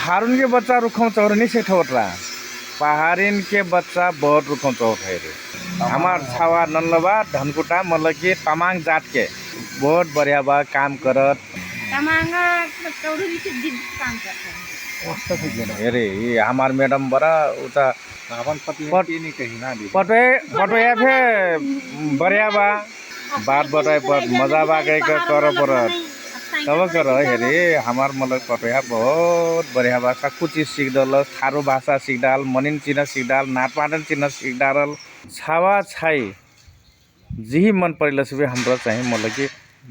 थारून के बच्चा रुखों चौर नहीं से ठोटरा पहाड़िन के बच्चा बहुत रुखों चौर है रे हमार छावा नल्लबा धनकुटा मतलब कि तमांग जात के बहुत बढ़िया बा काम करत तमांगा चौधरी से दिन काम करता है अरे ये हमार मैडम बड़ा उता अपन पति नहीं कहीं ना दी पटोया फे बढ़िया बा बात बताए पर मजा बा के कर पर तब कर हेरे हमार मतलब पटोया बहुत बढ़िया बा सब कुछ चीज सीख दल थारू भाषा सीख डाल मनिन चिन्ह सीख डाल नाट पाटन चिन्ह सीख डाल छावा छाई जी मन पड़ेल सुबह हाम्रो चाहिँ मतलब कि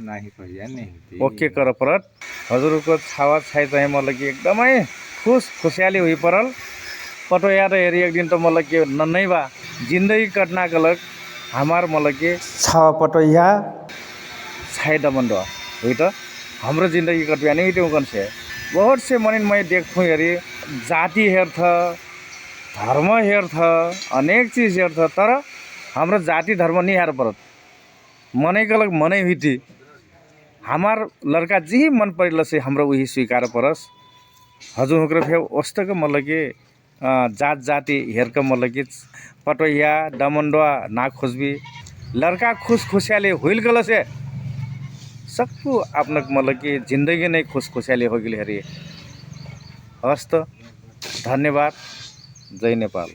नहीं कहिया नहीं ओके कर परत हजुरको छावा छाई चाहिँ मतलब कि एकदमै खुशहाली हुई परल पटोया र हेरी एक दिन तो मतलब कि नन्नै बा जिंदगी कटना गलक हमार मतलब कि छावा पटोया छाई दमन दो हुई तो हाम्रो जिंदगी कटबिया नहीं त्यो कन से बहुत से मनिन मैं देखूँ हेरी जाति हेर्थ धर्म हेर्थ अनेक चीज हेर्थ तर हाम्रो जाति धर्म नहीं हेर परत मनै गलक मनै हुई थी हमार लड़का जी मन पड़ेल से हाम्रो वही स्वीकार परस हजुर हुक्र फे वस्तक मतलब कि जात जाति हेरक मतलब कि पटोया डमंडवा ना खोजबी लड़का खुशहाली हुई गल से सबको अपना मतलब कि जिंदगी नहीं खुशहाली हो गई हरी हस्त धन्यवाद जय नेपाल।